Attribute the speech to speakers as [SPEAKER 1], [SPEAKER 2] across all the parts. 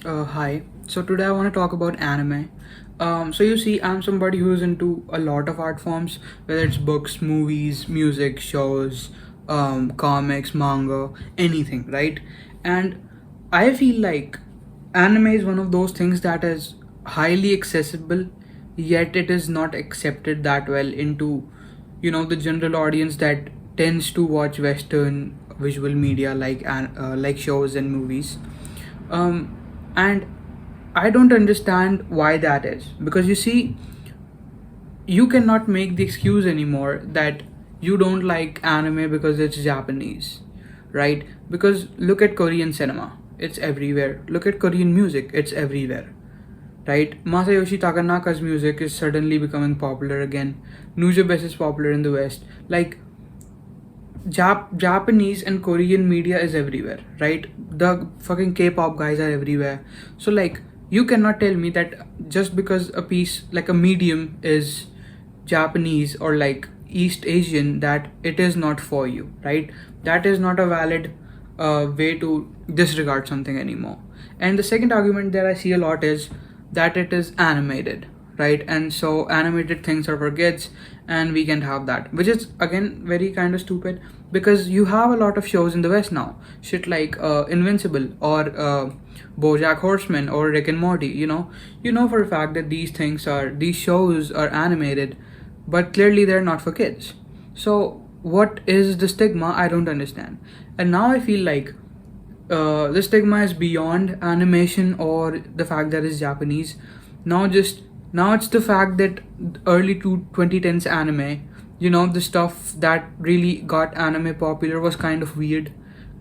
[SPEAKER 1] Hi. So today I want to talk about anime. So you see, I'm somebody who's into a lot of art forms, whether it's books, movies, music, shows, comics, manga, anything, right? And I feel like anime is one of those things that is highly accessible, yet it is not accepted that well into, the general audience that tends to watch Western visual media like shows and movies. And I don't understand why that is, because you see, you cannot make the excuse anymore that you don't like anime because it's Japanese, right? Because look at Korean cinema, it's everywhere. Look at Korean music, it's everywhere, right? Masayoshi Takanaka's music is suddenly becoming popular again. Nujabes is popular in the West. Like, Japanese and Korean media is everywhere, right? The fucking K-pop guys are everywhere. So like, you cannot tell me that just because a piece like a medium is Japanese or like East Asian, that it is not for you, right? That is not a valid way to disregard something anymore. And the second argument that I see a lot is that it is animated, right? And so animated things are for kids, and we can't have that, which is again very kind of stupid, because you have a lot of shows in the West now, shit like Invincible or BoJack Horseman or Rick and Morty. You know for a fact that these shows are animated, but clearly they're not for kids. So what is the stigma? I don't understand. And now I feel like the stigma is beyond animation or the fact that it's Japanese. Now it's the fact that early to 2010s anime, the stuff that really got anime popular was kind of weird,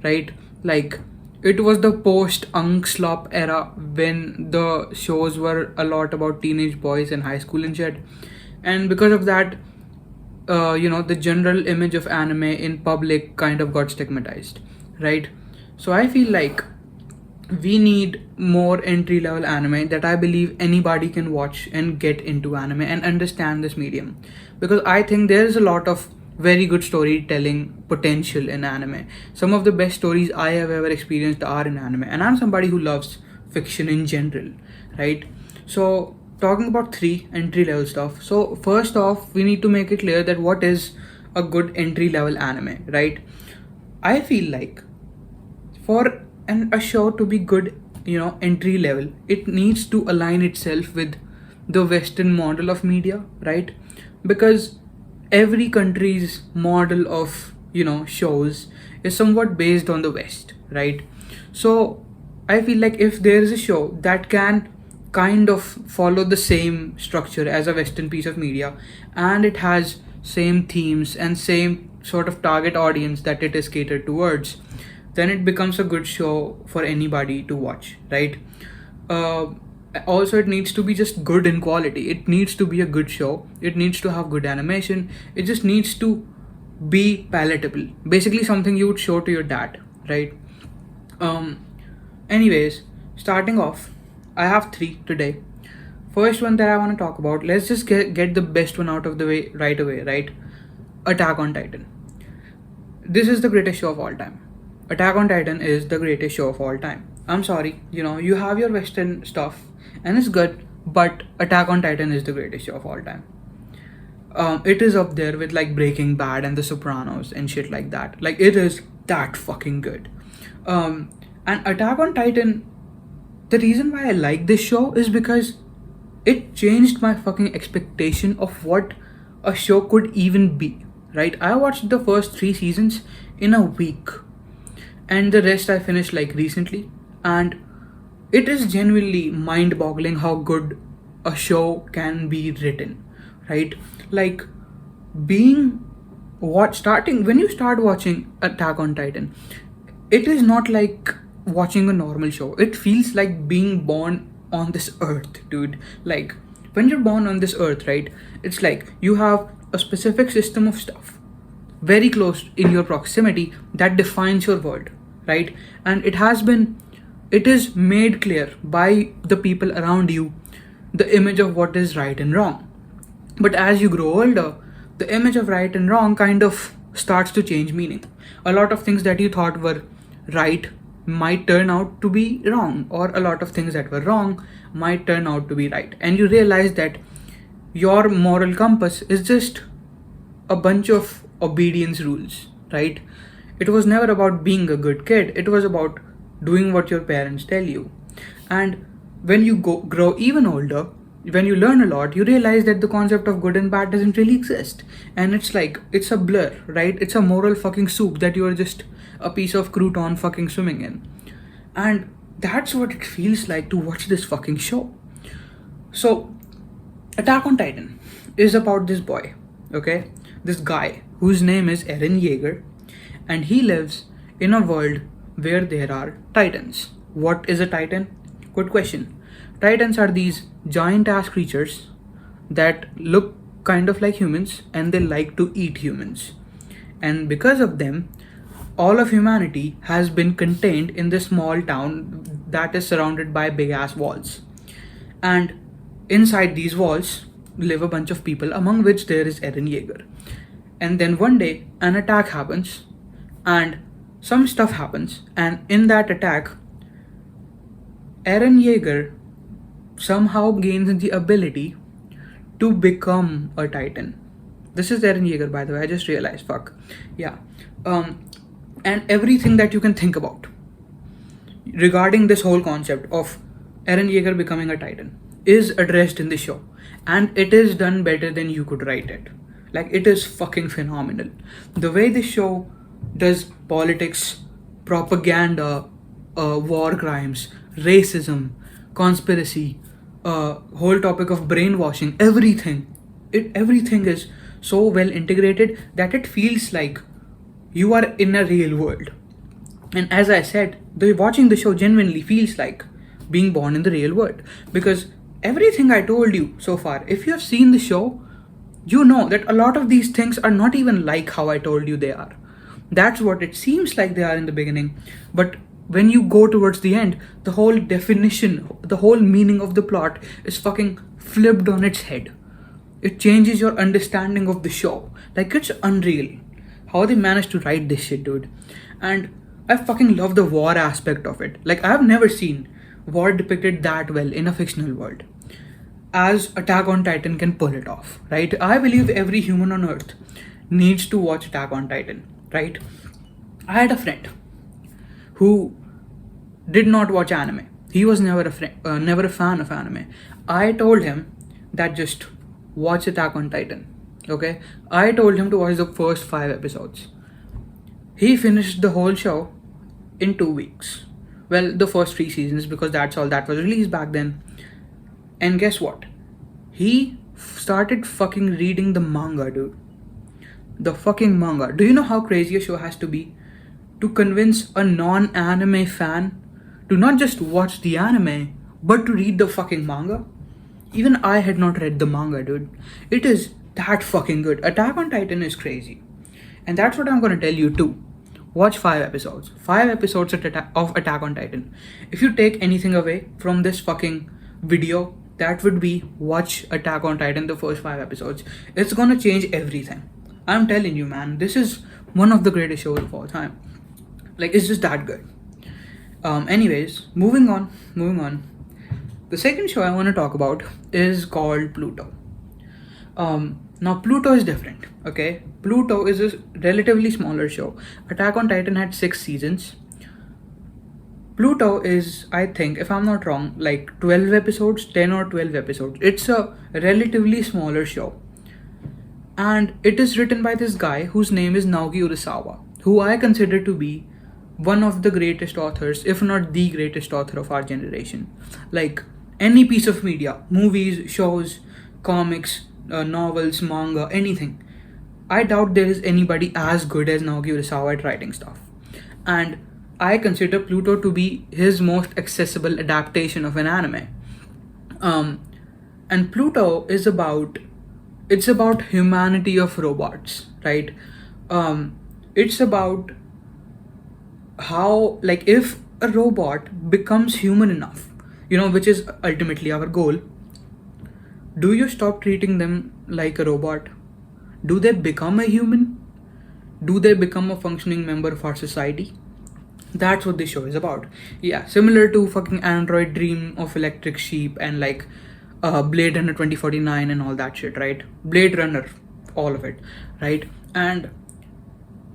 [SPEAKER 1] right? Like, it was the post Unk Slop era when the shows were a lot about teenage boys and high school and shit. And because of that, the general image of anime in public kind of got stigmatized, right? So I feel like we need more entry level anime that I believe anybody can watch and get into anime and understand this medium, because I think there is a lot of very good storytelling potential in anime. Some of the best stories I have ever experienced are in anime, and I'm somebody who loves fiction in general, right? So talking about three entry level stuff. So first off, we need to make it clear that what is a good entry level anime, right? I feel like for a show to be good, entry level, it needs to align itself with the Western model of media, right? Because every country's model of shows is somewhat based on the West, right? So I feel like if there is a show that can kind of follow the same structure as a Western piece of media, and it has same themes and same sort of target audience that it is catered towards, then it becomes a good show for anybody to watch, right? uh, Also, it needs to be just good in quality. It needs to be a good show, it needs to have good animation, it just needs to be palatable, basically something you would show to your dad, right? um Anyways, starting off, I have three today. First one that I want to talk about, let's just get the best one out of the way right away, right? Attack on Titan. This is the greatest show of all time. Attack on Titan is the greatest show of all time. I'm sorry, you have your Western stuff and it's good, but Attack on Titan is the greatest show of all time. It is up there with like Breaking Bad and The Sopranos and shit like that. Like, it is that fucking good. And Attack on Titan, the reason why I like this show is because it changed my fucking expectation of what a show could even be. Right? I watched the first three seasons in a week, and the rest I finished like recently. And it is genuinely mind boggling how good a show can be written, right? Like, being what starting when you start watching Attack on Titan, it is not like watching a normal show. It feels like being born on this earth, dude. Like, when you're born on this earth, right? It's like you have a specific system of stuff very close in your proximity that defines your world, right? And it is made clear by the people around you, the image of what is right and wrong. But as you grow older, the image of right and wrong kind of starts to change meaning. A lot of things that you thought were right might turn out to be wrong, or a lot of things that were wrong might turn out to be right. And you realize that your moral compass is just a bunch of obedience rules, right? It was never about being a good kid, it was about doing what your parents tell you. And when you grow even older, when you learn a lot, you realize that the concept of good and bad doesn't really exist. And it's like, it's a blur, right? It's a moral fucking soup that you are just a piece of crouton fucking swimming in. And that's what it feels like to watch this fucking show. So, Attack on Titan is about this boy, okay? This guy whose name is Eren Yeager, and he lives in a world where there are titans. What is a titan? Good question. Titans are these giant ass creatures that look kind of like humans and they like to eat humans. And because of them, all of humanity has been contained in this small town that is surrounded by big ass walls. And inside these walls live a bunch of people, among which there is Eren Yeager. And then one day, an attack happens, and some stuff happens, and in that attack, Eren Yeager somehow gains the ability to become a Titan. This is Eren Yeager, by the way. I just realized. Fuck. Yeah. And everything that you can think about regarding this whole concept of Eren Yeager becoming a Titan is addressed in the show, and it is done better than you could write it. Like, it is fucking phenomenal. The way this show does politics, propaganda, war crimes, racism, conspiracy, whole topic of brainwashing, everything is so well integrated that it feels like you are in a real world. And as I said, watching the show genuinely feels like being born in the real world, because everything I told you so far, if you have seen the show, you know that a lot of these things are not even like how I told you they are. That's what it seems like they are in the beginning. But when you go towards the end, the whole definition, the whole meaning of the plot is fucking flipped on its head. It changes your understanding of the show. Like, it's unreal how they managed to write this shit, dude. And I fucking love the war aspect of it. Like, I've never seen war depicted that well in a fictional world as Attack on Titan can pull it off, right? I believe every human on earth needs to watch Attack on Titan, right? I had a friend who did not watch anime. He was never a fan of anime. I told him that just watch Attack on Titan, okay? I told him to watch the first 5 episodes. He finished the whole show in 2 weeks. Well, the first 3 seasons, because that's all that was released back then. And guess what? He started fucking reading the manga, dude. The fucking manga. Do you know how crazy a show has to be to convince a non-anime fan to not just watch the anime, but to read the fucking manga? Even I had not read the manga, dude. It is that fucking good. Attack on Titan is crazy. And that's what I'm gonna tell you too. Watch 5 episodes. 5 episodes of Attack on Titan. If you take anything away from this fucking video, that would be watch Attack on Titan, the first 5 episodes. It's gonna change everything. I'm telling you, man. This is one of the greatest shows of all time. Like, it's just that good. Anyways, moving on. The second show I want to talk about is called Pluto. Now Pluto is different, okay? Pluto is a relatively smaller show. Attack on Titan had 6 seasons. Pluto is, I think, if I'm not wrong, like 12 episodes, 10 or 12 episodes. It's a relatively smaller show. And it is written by this guy whose name is Naoki Urasawa, who I consider to be one of the greatest authors, if not the greatest author of our generation. Like, any piece of media, movies, shows, comics, novels, manga, anything. I doubt there is anybody as good as Naoki Urasawa at writing stuff. And I consider Pluto to be his most accessible adaptation of an anime. And Pluto is about humanity of robots, right? It's about how, like, if a robot becomes human enough, which is ultimately our goal, do you stop treating them like a robot? Do they become a human? Do they become a functioning member of our society? That's what this show is about. Yeah, similar to fucking Android Dream of Electric Sheep and like Blade Runner 2049 and all that shit, right? Blade Runner, all of it, right? And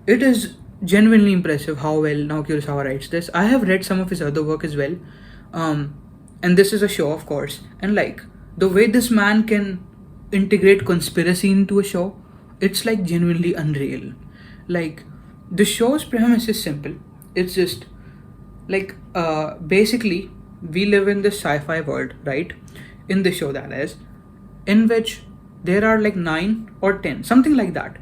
[SPEAKER 1] it is genuinely impressive how well Naoki Urasawa writes this. I have read some of his other work as well, um, and this is a show, of course. And like the way this man can integrate conspiracy into a show, it's like genuinely unreal. Like the show's premise is simple. It's just like basically we live in this sci-fi world, right? In the show, that is, in which there are like 9 or 10, something like that,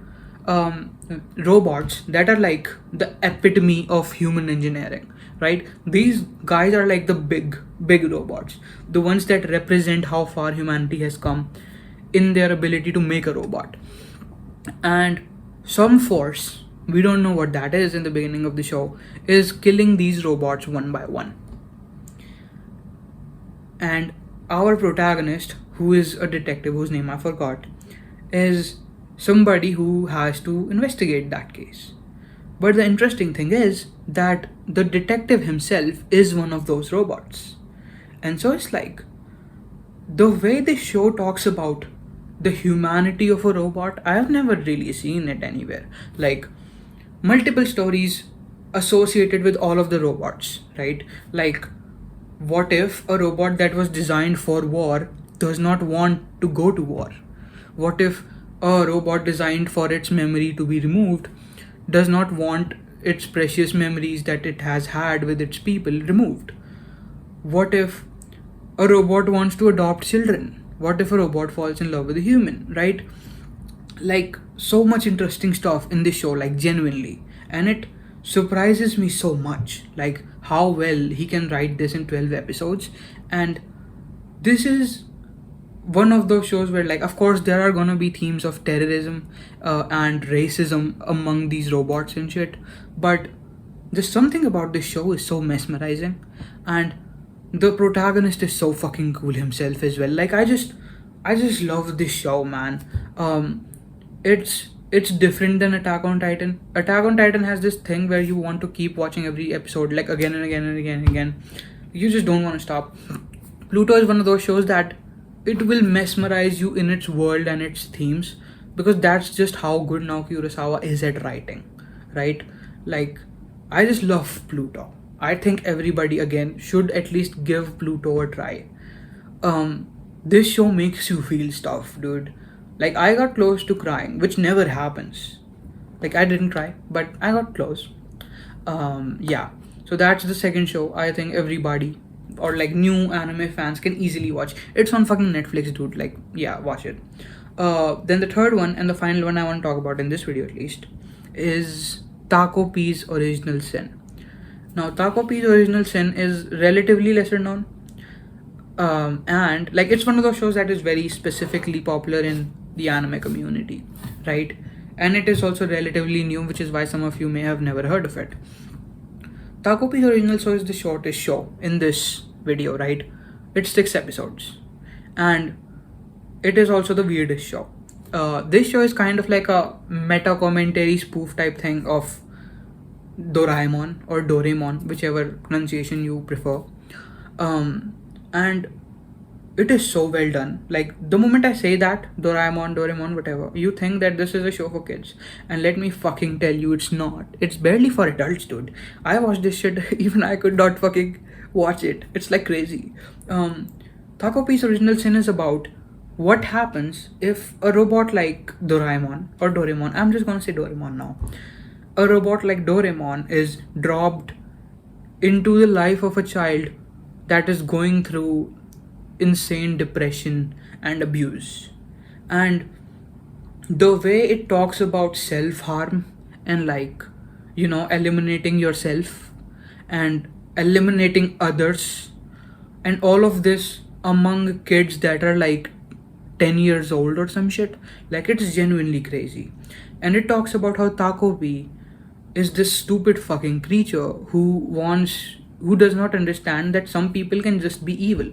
[SPEAKER 1] robots that are like the epitome of human engineering, right? These guys are like the big robots, the ones that represent how far humanity has come in their ability to make a robot. And some force, we don't know what that is in the beginning of the show, is killing these robots one by one. And our protagonist, who is a detective whose name I forgot, is somebody who has to investigate that case. But the interesting thing is that the detective himself is one of those robots. And so it's like the way the show talks about the humanity of a robot, I have never really seen it anywhere. Like multiple stories associated with all of the robots, right? Like, what if a robot that was designed for war does not want to go to war? What if a robot designed for its memory to be removed does not want its precious memories that it has had with its people removed? What if a robot wants to adopt children? What if a robot falls in love with a human, right? Like, so much interesting stuff in this show, like, genuinely. And it surprises me so much, like, how well he can write this in 12 episodes. And this is one of those shows where, like, of course there are gonna be themes of terrorism and racism among these robots and shit, but there's something about this show is so mesmerizing, and the protagonist is so fucking cool himself as well. Like, I just love this show, man. It's different than Attack on Titan. Attack on Titan has this thing where you want to keep watching every episode, like, again and again and again and again. You just don't want to stop. Pluto is one of those shows that it will mesmerize you in its world and its themes, because that's just how good Naoki Urasawa is at writing, right? Like, I just love Pluto. I think everybody, again, should at least give Pluto a try. This show makes you feel stuff, dude. Like, I got close to crying, which never happens. Like, I didn't cry, but I got close. Yeah. So that's the second show I think everybody, or like new anime fans, can easily watch. It's on fucking Netflix, dude. Like, yeah, watch it. Then the third one, and the final one I want to talk about in this video at least, is Takopi's Original Sin. Now, Takopi's Original Sin is relatively lesser known. And like, it's one of those shows that is very specifically popular in the anime community, right? And it is also relatively new, which is why some of you may have never heard of it. Takopi's Original Show is the shortest show in this video, right? It's 6 episodes. And it is also the weirdest show. This show is kind of like a meta commentary spoof type thing of Doraemon or Doraemon, whichever pronunciation you prefer. And it is so well done. Like, the moment I say that, Doraemon, whatever, you think that this is a show for kids. And let me fucking tell you, it's not. It's barely for adults, dude. I watched this shit, even I could not fucking watch it. It's like crazy. Takopi's Original Sin is about what happens if a robot like Doraemon, or Doraemon, I'm just gonna say Doraemon now. A robot like Doraemon is dropped into the life of a child that is going through insane depression and abuse. And the way it talks about self-harm and, like, you know, eliminating yourself and eliminating others and all of this among kids that are like 10 years old or some shit, like, it's genuinely crazy. And it talks about how Takopi is this stupid fucking creature who does not understand that some people can just be evil,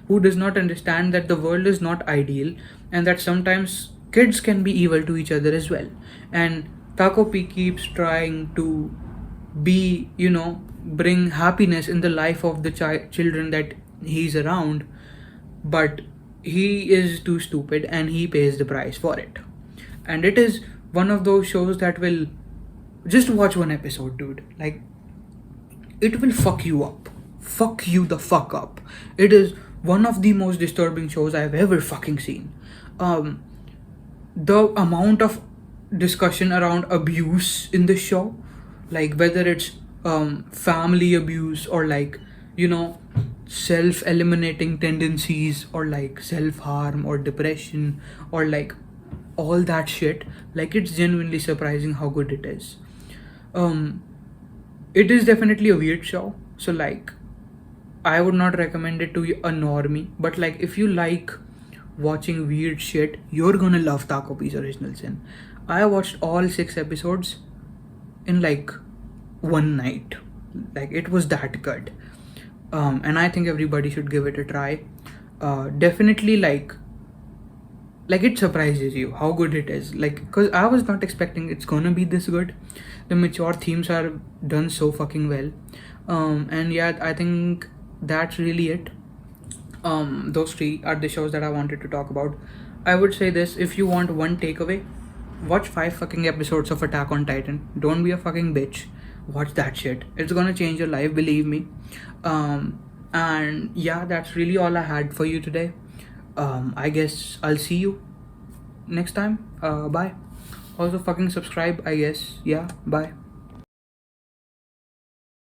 [SPEAKER 1] who does not understand that the world is not ideal and that sometimes kids can be evil to each other as well. And Takopi keeps trying to be, you know, bring happiness in the life of the children that he's around, but he is too stupid and he pays the price for it. And it is one of those shows that will just watch one episode, dude. Like, it will fuck you up. Fuck you the fuck up. It is one of the most disturbing shows I've ever fucking seen. The amount of discussion around abuse in the show, like whether it's family abuse or like, you know, self eliminating tendencies or like self harm or depression or like all that shit, like it's genuinely surprising how good it is. um it is definitely a weird show, so like I would not recommend it to a normie, but like if you like watching weird shit, you're gonna love Takopi's Original Sin. I watched all 6 episodes in like one night. Like it was that good. And I think everybody should give it a try. Definitely like it surprises you how good it is, like because I was not expecting it's gonna be this good. The mature themes are done so fucking well. And yeah, I think that's really it. Those 3 are the shows that I wanted to talk about. I would say this: if you want one takeaway, watch 5 fucking episodes of Attack on Titan. Don't be a fucking bitch. Watch that shit. It's gonna change your life, believe me. And yeah, that's really all I had for you today. I guess I'll see you next time. Bye. Also fucking subscribe, I guess. Yeah, bye.